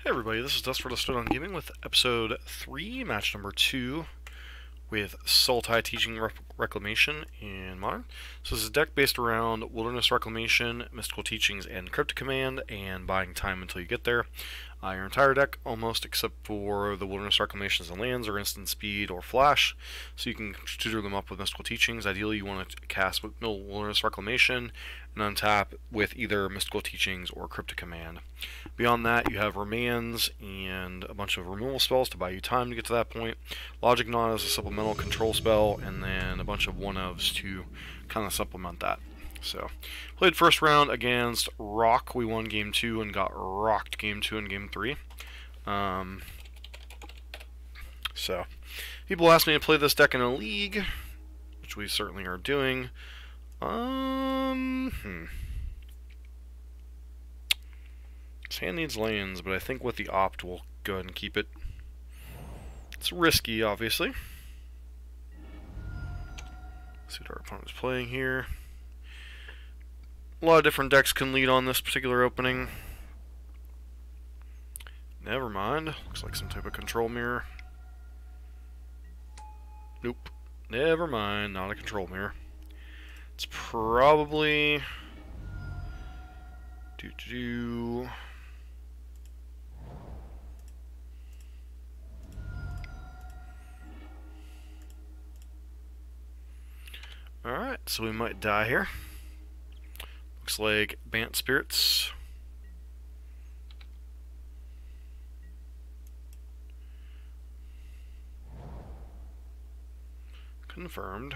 Hey everybody, this is Dust for the Stone on Gaming with episode 3, match number 2, with Sultai teaching Reclamation in Modern. So this is a deck based around Wilderness Reclamation, Mystical Teachings, and Cryptic Command, and buying time until you get there. Your entire deck, almost except for the Wilderness Reclamations and lands, are instant speed or flash, so you can tutor them up with Mystical Teachings. Ideally, you want to cast with Wilderness Reclamation and untap with either Mystical Teachings or Cryptic Command. Beyond that, you have Remands and a bunch of removal spells to buy you time to get to that point. Logic Knot is a supplemental control spell, and then a bunch of one-ofs to kind of supplement that. So, played first round against Rock. We won game 2 and got rocked game 2 and game 3. So, people asked me to play this deck in a league, which we certainly are doing. This hand needs lands, but I think with the opt we'll go ahead and keep it. It's risky, obviously. Let's see what our opponent's playing here. A lot of different decks can lead on this particular opening. Never mind. Looks like some type of control mirror. Nope. Never mind. Not a control mirror. It's probably... Alright, so we might die here. Looks like Bant Spirits. Confirmed.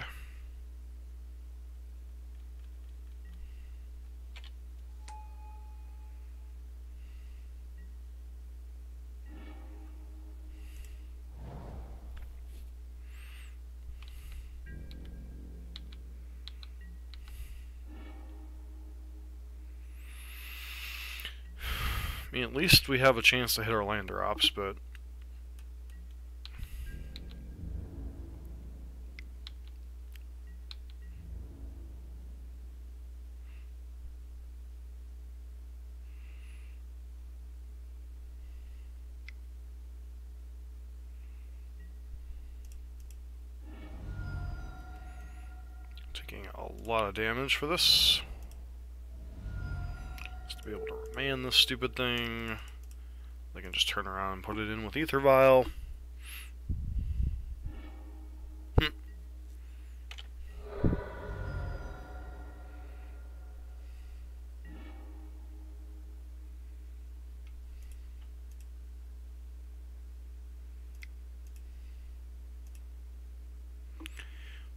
I mean, at least we have a chance to hit our land drops, but... taking a lot of damage for this. Just to be able to remand this stupid thing. They can just turn around and put it in with Ether Vial.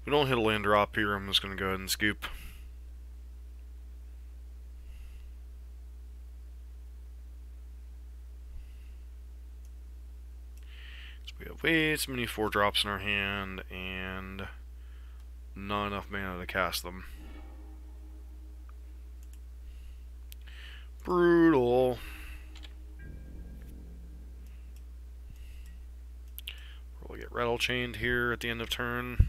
If we don't hit a land drop here, I'm just going to go ahead and scoop. So we have way too many 4-drops in our hand, and not enough mana to cast them. Brutal. We'll get rattle chained here at the end of turn.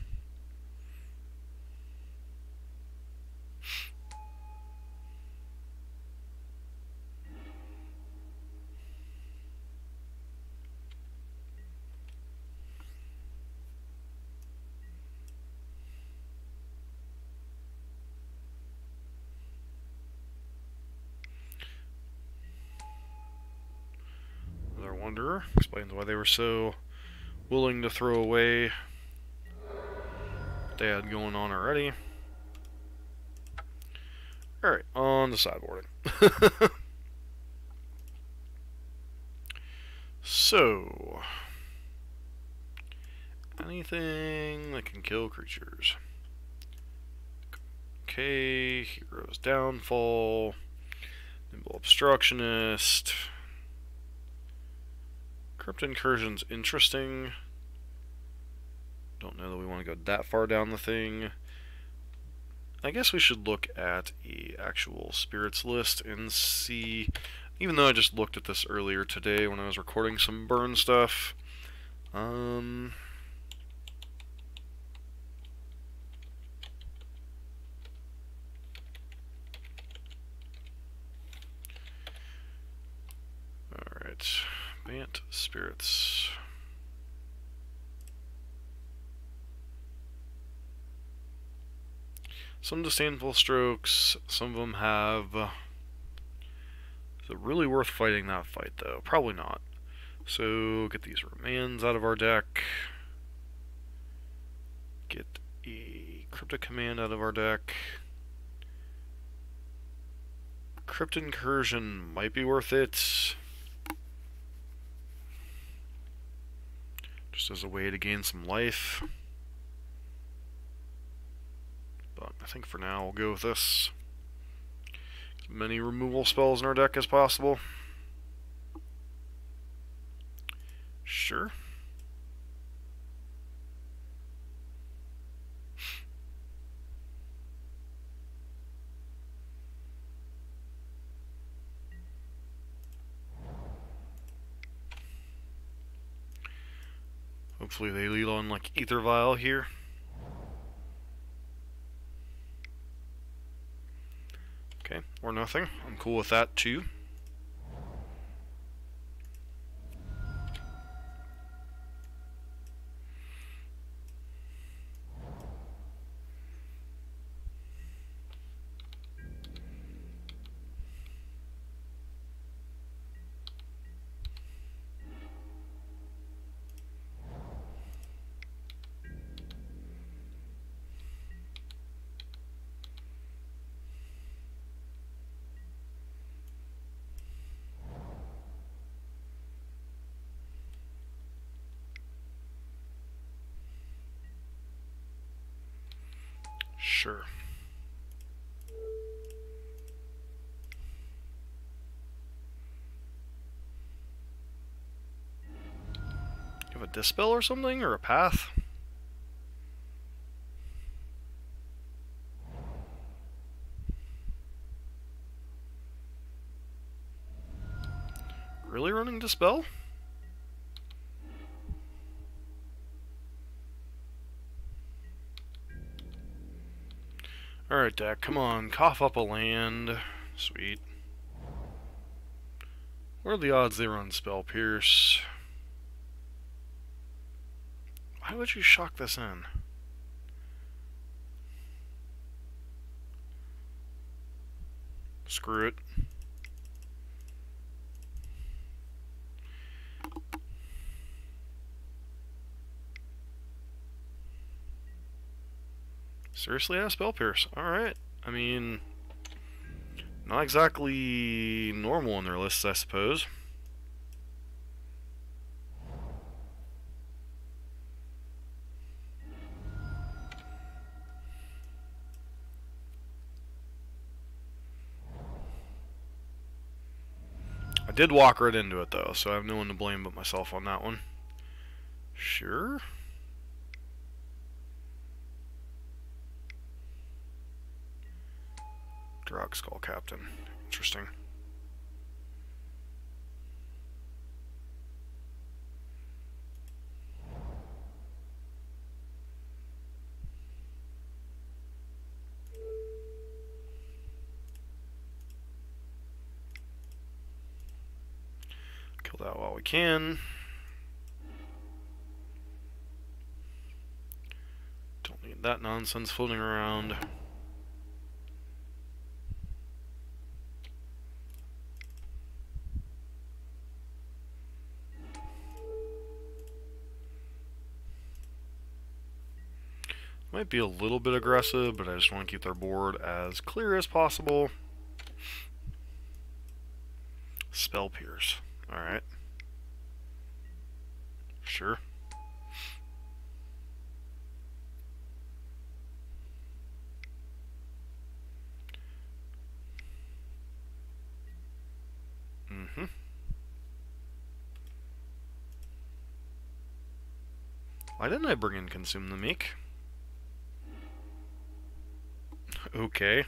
Wanderer explains why they were so willing to throw away what they had going on already. Alright, on to sideboarding. So, anything that can kill creatures. Okay, Hero's Downfall, Nimble Obstructionist. Crypt Incursion's interesting. Don't know that we want to go that far down the thing. I guess we should look at a actual spirits list and see, even though I just looked at this earlier today when I was recording some burn stuff. Bant spirits. Some disdainful strokes, some of them have... is it really worth fighting that fight, though? Probably not. So, get these remands out of our deck. Get a cryptic command out of our deck. Crypt incursion might be worth it. Just as a way to gain some life. But I think for now we'll go with this. As many removal spells in our deck as possible. Sure. Hopefully they lead on like Ether Vial here. Okay, or nothing. I'm cool with that too. Sure. You have a Dispel or something, or a Path? Really running Dispel? Alright, deck, come on, cough up a land. Sweet. What are the odds they run Spell Pierce? Why would you shock this in? Screw it. Seriously, yeah, Spell Pierce. Alright. I mean, not exactly normal in their lists, I suppose. I did walk right into it, though, so I have no one to blame but myself on that one. Sure. Drog Skull Captain. Interesting. Kill that while we can. Don't need that nonsense floating around. Might be a little bit aggressive, but I just want to keep their board as clear as possible. Spell Pierce. Alright. Sure. Mm-hmm. Why didn't I bring in Consume the Meek? Okay.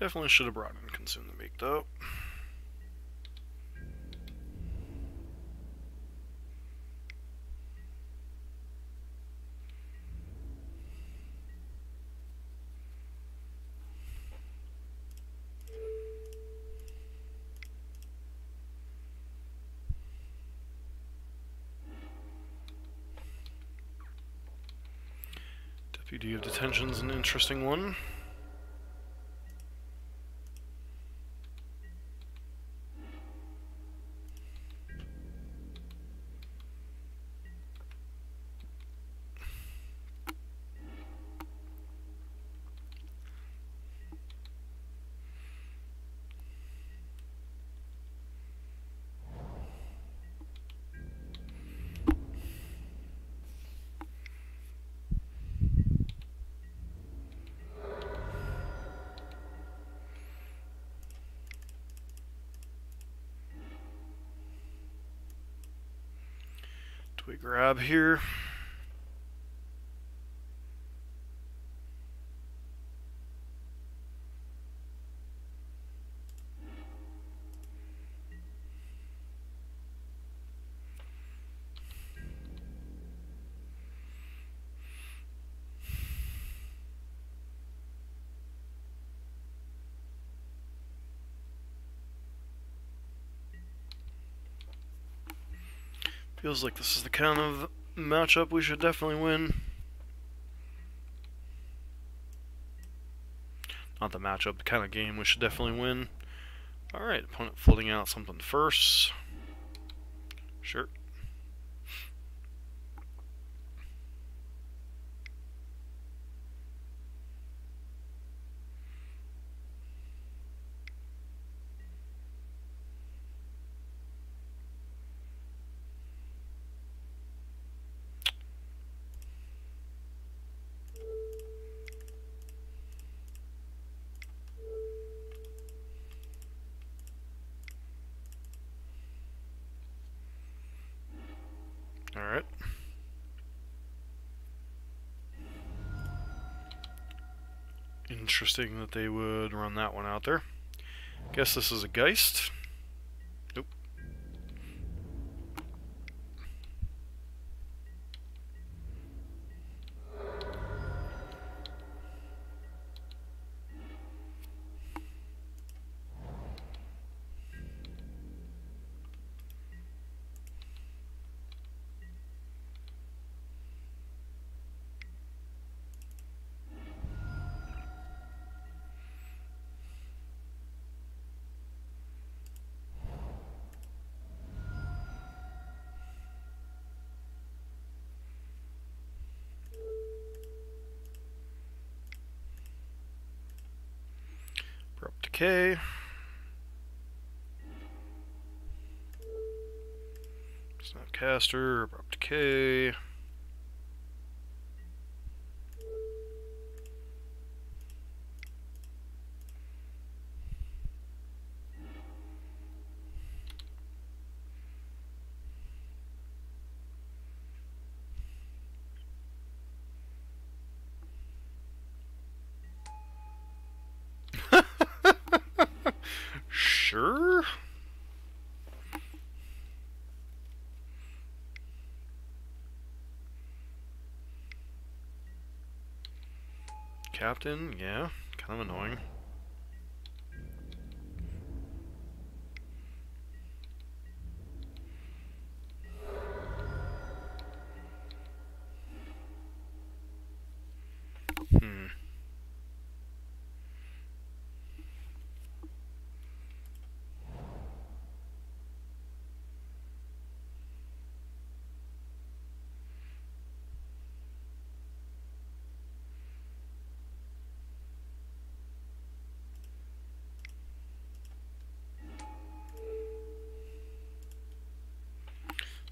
Definitely should have brought in Consume the Meek, though. Deputy of Detention's an interesting one. Do we grab here? Feels like this is the kind of matchup we should definitely win. Not the matchup, the kind of game we should definitely win. Alright, opponent floating out something first. Sure. Alright. Interesting that they would run that one out there. Guess this is a Geist. Nope. Abrupt Decay. Snapcaster, Abrupt Decay. Sure. Captain, yeah, kind of annoying.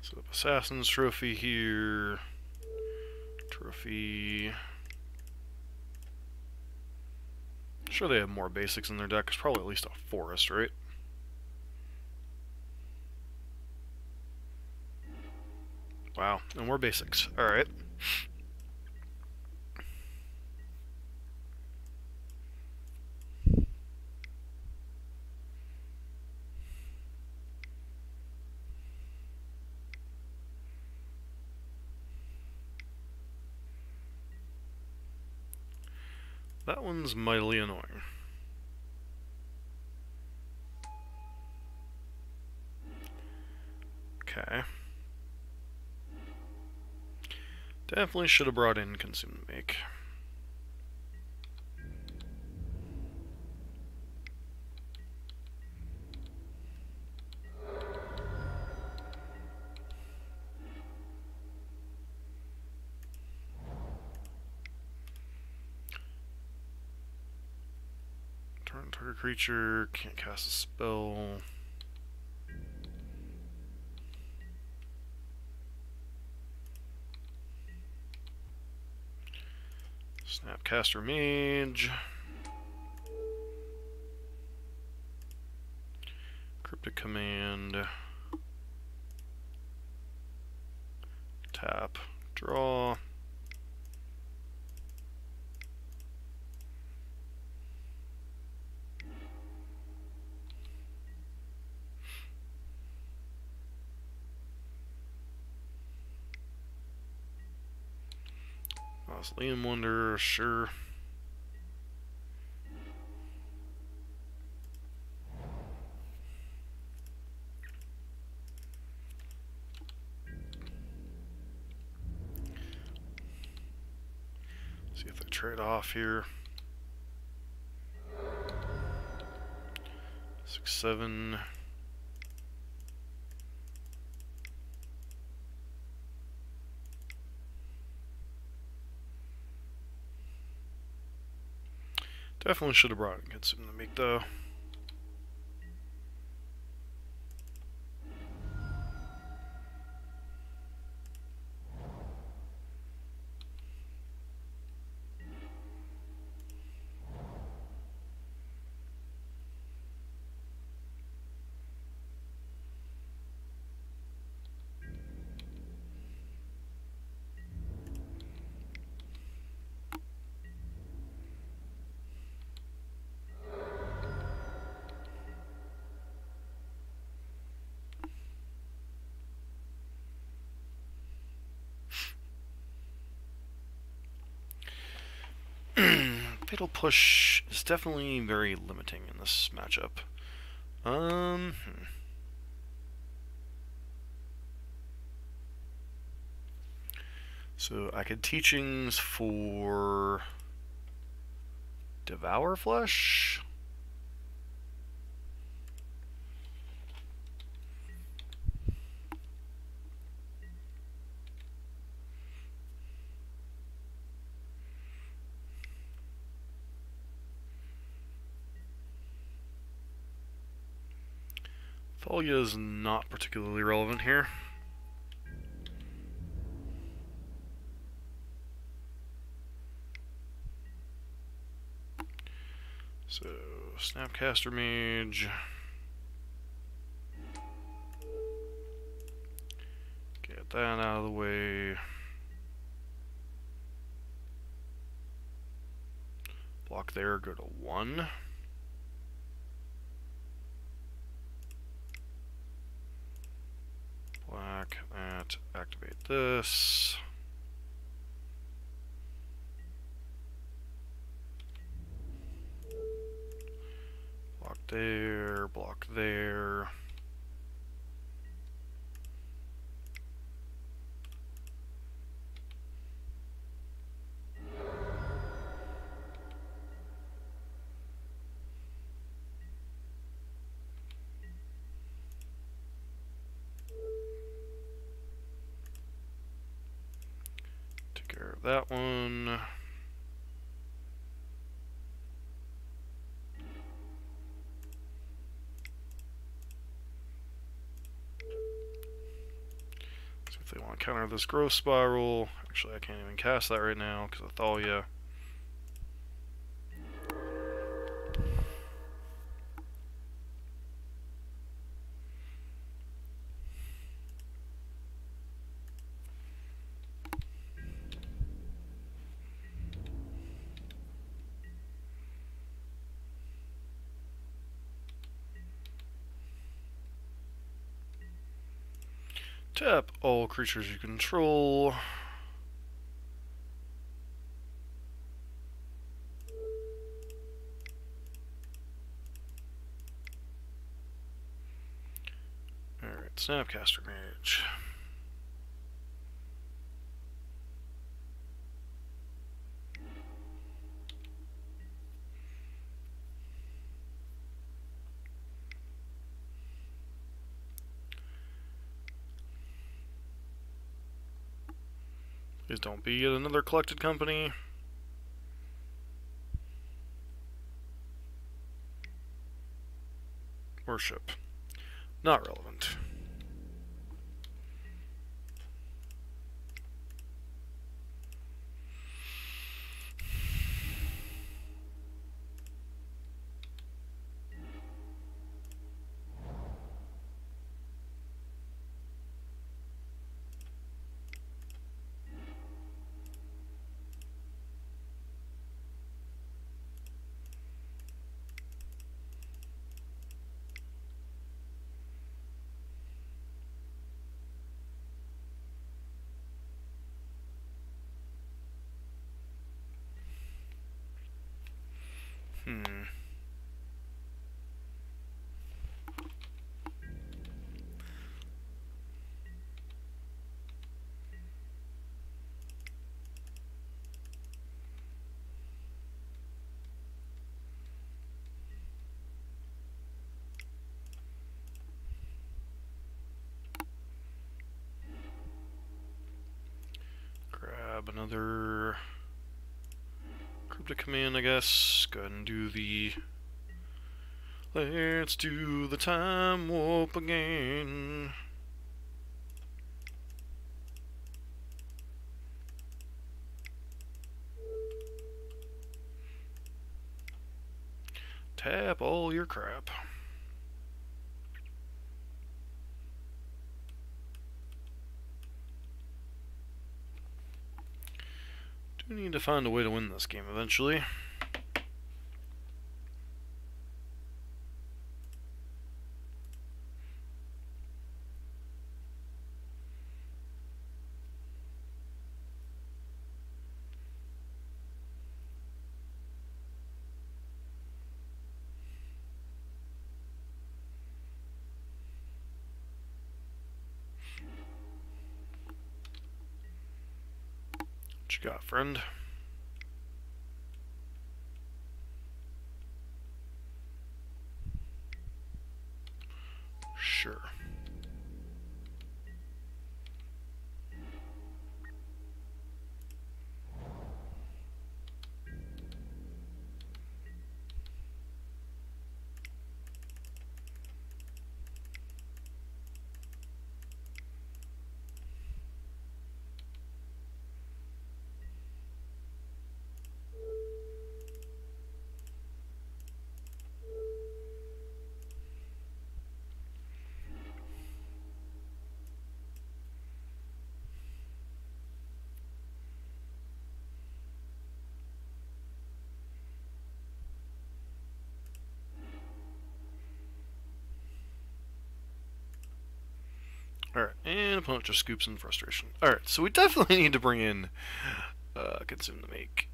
Set up Assassin's Trophy here. Trophy. Sure, they have more basics in their deck. It's probably at least a forest, right? Wow, and more basics. Alright. That one's mightily annoying. Okay. Definitely should have brought in Consume to Make. Turn target creature, can't cast a spell. Snapcaster Mage. Cryptic Command. Tap. Draw. Mausoleum Wonder, sure. See if they trade off here. 6, 7. Definitely should have brought in Consume to Make though. Fatal Push is definitely very limiting in this matchup. So I could Teachings for Devour Flesh. Thalia is not particularly relevant here. So, Snapcaster Mage. Get that out of the way. Block there, go to 1. Black, that, activate this. Block there, block there. Take care of that one. If they want to counter this growth spiral, actually I can't even cast that right now because of Thalia. Tap all creatures you control. Snapcaster Mage. Please don't be yet another collected company. Worship. Not relevant. Grab another cryptic command, I guess. Go ahead and do the... Let's do the time warp again. Tap all your crap. Do need to find a way to win this game eventually. What you got, friend? Sure. Alright, and opponent just scoops in frustration. Alright, so we definitely need to bring in Consume the Make.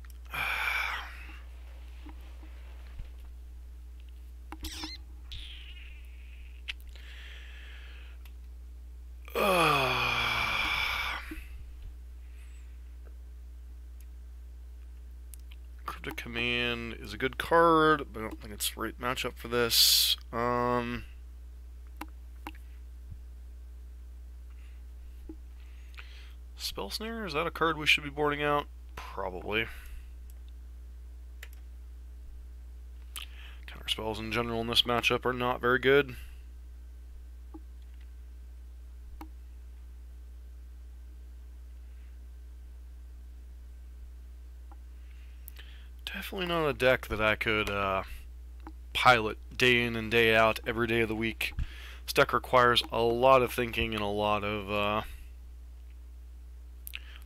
Cryptic Command is a good card, but I don't think it's the right matchup for this. Spell Snare, is that a card we should be boarding out? Probably. Counter spells in general in this matchup are not very good. Definitely not a deck that I could pilot day in and day out every day of the week. This deck requires a lot of thinking and a lot of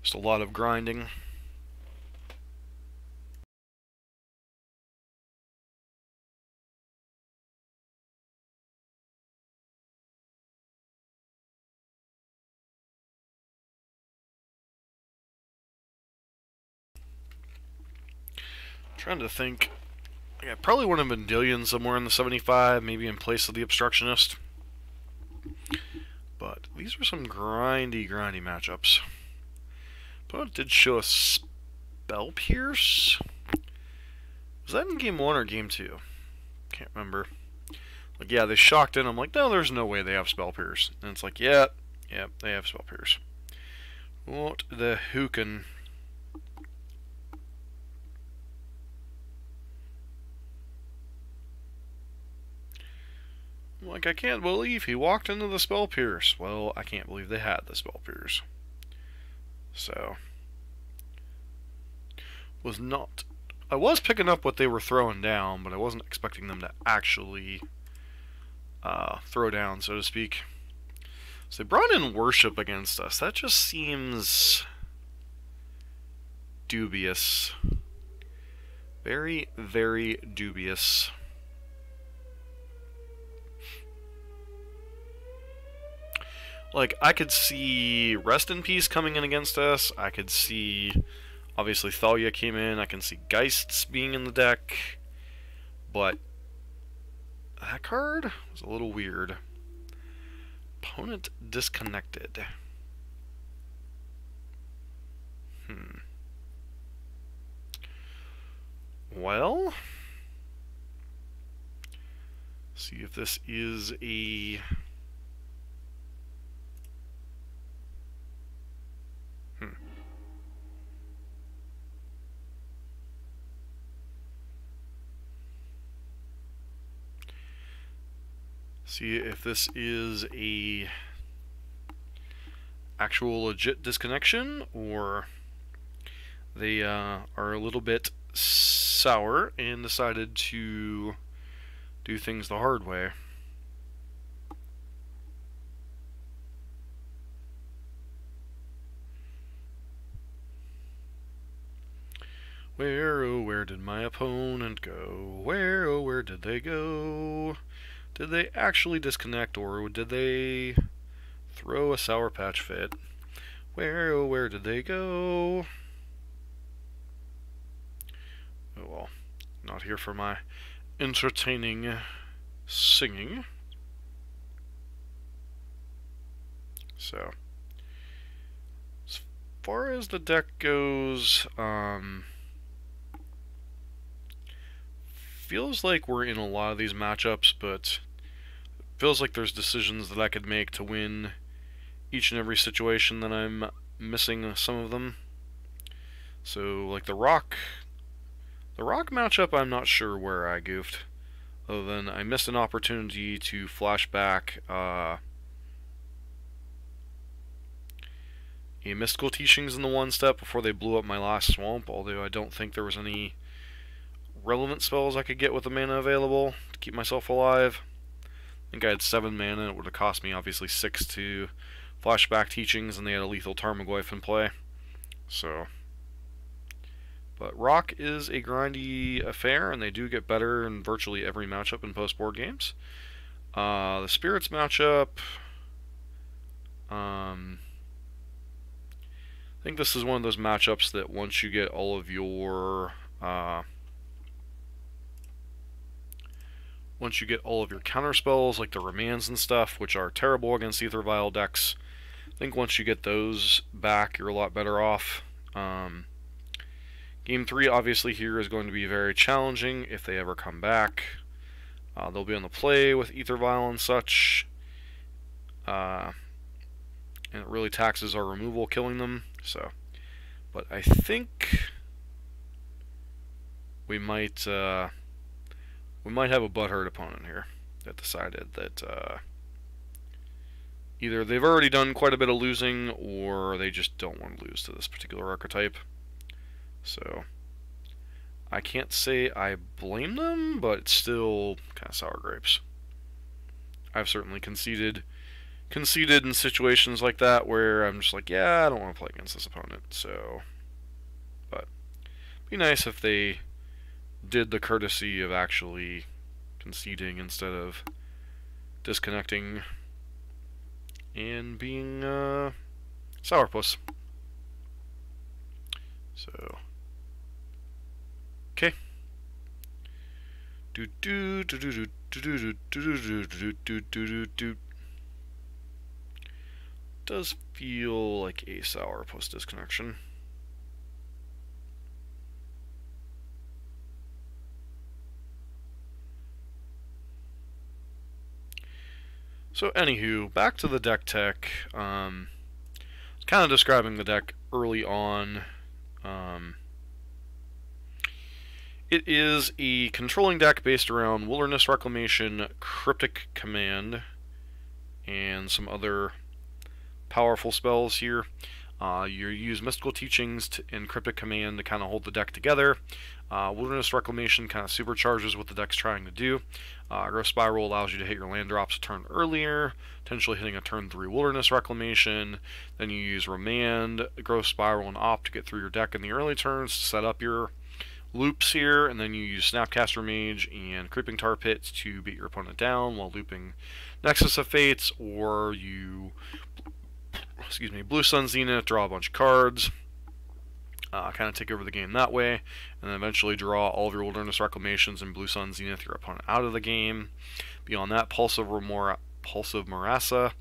just a lot of grinding. Trying to think. I probably would have been Dillion somewhere in the 75, maybe in place of the Obstructionist. But these are some grindy matchups. Opponent did show a Spell Pierce. Was that in game 1 or game 2? Can't remember. Like, yeah, they shocked in. I'm like, no, there's no way they have Spell Pierce. And it's like, yeah, they have Spell Pierce. What the hookin'? Like, I can't believe he walked into the Spell Pierce. Well, I can't believe they had the Spell Pierce. So, I was picking up what they were throwing down, but I wasn't expecting them to actually throw down, so to speak. So they brought in Worship against us. That just seems dubious. Very, very dubious. Like, I could see Rest in Peace coming in against us. I could see, obviously, Thalia came in. I can see Geists being in the deck. But that card was a little weird. Opponent disconnected. Well, see if this is a... See if this is a actual legit disconnection, or they are a little bit sour and decided to do things the hard way. Where, oh, where did my opponent go? Where, oh, where did they go? Did they actually disconnect, or did they throw a Sour Patch fit? Where, oh, where did they go? Oh well, not here for my entertaining singing. So, as far as the deck goes, feels like we're in a lot of these matchups, but feels like there's decisions that I could make to win each and every situation that I'm missing some of them. So, like the Rock matchup, I'm not sure where I goofed. Other than I missed an opportunity to flashback a Mystical Teachings in the one step before they blew up my last swamp, although I don't think there was any relevant spells I could get with the mana available to keep myself alive. I think I had 7 mana. It would have cost me obviously 6 to flashback Teachings, and they had a lethal Tarmogoyf in play. So, but Rock is a grindy affair, and they do get better in virtually every matchup in post-board games. The Spirits matchup, I think this is one of those matchups that once you get all of your counter spells, like the Remands and stuff, which are terrible against Aether Vial decks, I think once you get those back, you're a lot better off. Game 3, obviously, here is going to be very challenging if they ever come back. They'll be on the play with Aether Vial and such. And it really taxes our removal, killing them. So, but I think we might have a butthurt opponent here that decided that either they've already done quite a bit of losing, or they just don't want to lose to this particular archetype. So, I can't say I blame them, but it's still kind of sour grapes. I've certainly conceded in situations like that where I'm just like, yeah, I don't want to play against this opponent. So, but it'd be nice if they did the courtesy of actually conceding instead of disconnecting and being sourpuss. So, okay. does feel like a sour post-disconnection. So anywho, back to the deck tech. I was kind of describing the deck early on. It is a controlling deck based around Wilderness Reclamation, Cryptic Command, and some other powerful spells here. You use Mystical Teachings and Cryptic Command to kind of hold the deck together. Wilderness Reclamation kind of supercharges what the deck's trying to do. Growth Spiral allows you to hit your land drops a turn earlier, potentially hitting a turn 3 Wilderness Reclamation. Then you use Remand, Growth Spiral, and Opt to get through your deck in the early turns to set up your loops here, and then you use Snapcaster Mage and Creeping Tar Pit to beat your opponent down while looping Nexus of Fates, or you Blue Sun Zenith, draw a bunch of cards, kind of take over the game that way, and then eventually draw all of your Wilderness Reclamations and Blue Sun Zenith your opponent out of the game. Beyond that, Pulsive Marassa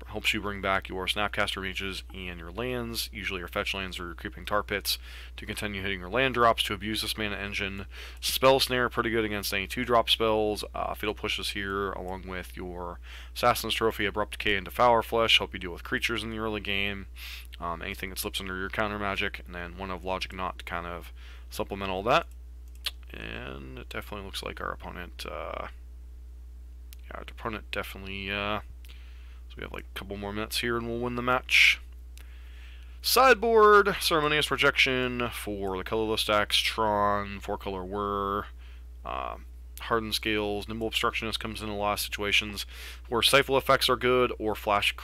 helps you bring back your Snapcaster Mages and your lands, usually your fetch lands or your Creeping Tar Pits, to continue hitting your land drops to abuse this mana engine. Spell Snare, pretty good against any 2-drop spells. Fatal Pushes here, along with your Assassin's Trophy, Abrupt Decay, and Devour Flesh, help you deal with creatures in the early game. Anything that slips under your counter magic, and then one of Logic Knot to kind of supplement all that. And it definitely looks like our opponent, definitely, so we have like a couple more minutes here and we'll win the match. Sideboard, Ceremonious Projection for the colorless decks, Tron, 4-color Whir, Hardened Scales, Nimble Obstructionist comes in a lot of situations where Stifle effects are good or Flash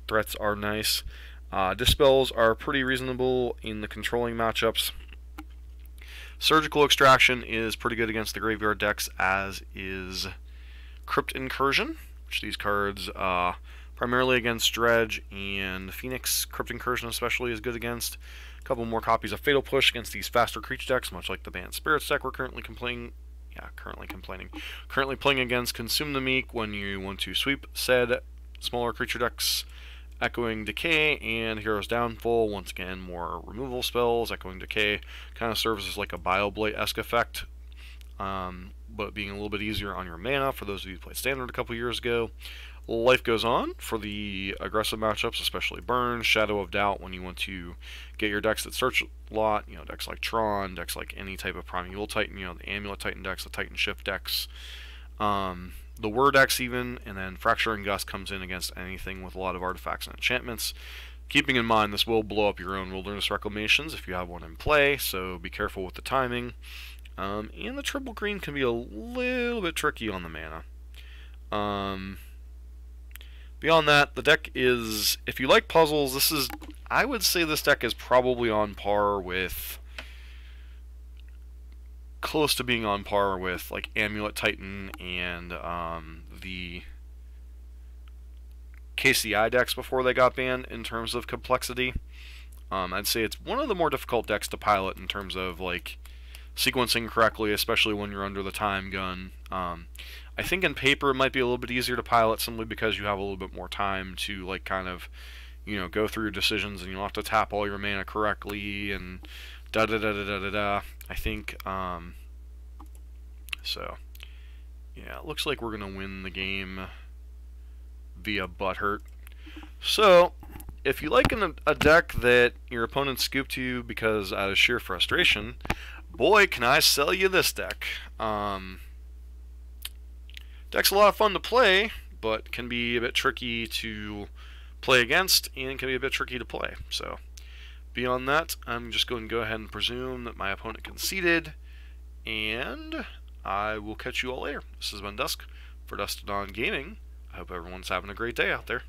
threats are nice. Dispels are pretty reasonable in the controlling matchups. Surgical Extraction is pretty good against the graveyard decks, as is Crypt Incursion, which these cards, primarily against Dredge and Phoenix. Crypt Incursion especially is good against. A couple more copies of Fatal Push against these faster creature decks, much like the Bant Spirits deck we're currently playing against. Consume the Meek when you want to sweep said smaller creature decks. Echoing Decay and Hero's Downfall, once again more removal spells. Echoing Decay kind of serves as like a BioBlade-esque effect, but being a little bit easier on your mana for those of you who played Standard a couple years ago. Life Goes On for the aggressive matchups, especially Burn. Shadow of Doubt when you want to get your decks that search a lot, decks like Tron, decks like any type of Primeval Titan, the Amulet Titan decks, the Titan Shift decks, the Whir decks even, and then Fracturing Gust comes in against anything with a lot of artifacts and enchantments. Keeping in mind this will blow up your own Wilderness Reclamations if you have one in play, so be careful with the timing. And the triple green can be a little bit tricky on the mana. Beyond that, the deck is, if you like puzzles, I would say this deck is probably on par with, close to being on par with like Amulet Titan and the KCI decks before they got banned in terms of complexity. I'd say it's one of the more difficult decks to pilot in terms of like sequencing correctly, especially when you're under the time gun. I think in paper it might be a little bit easier to pilot simply because you have a little bit more time to like kind of go through your decisions, and you don't have to tap all your mana correctly and da-da-da-da-da-da-da. I think, so, yeah, it looks like we're going to win the game via butthurt. So, if you like a deck that your opponent scooped you because out of sheer frustration, boy, can I sell you this deck. Deck's a lot of fun to play, but can be a bit tricky to play against, and can be a bit tricky to play. So, beyond that, I'm just going to go ahead and presume that my opponent conceded, and I will catch you all later. This has been Dusk for Dust to Dawn Gaming. I hope everyone's having a great day out there.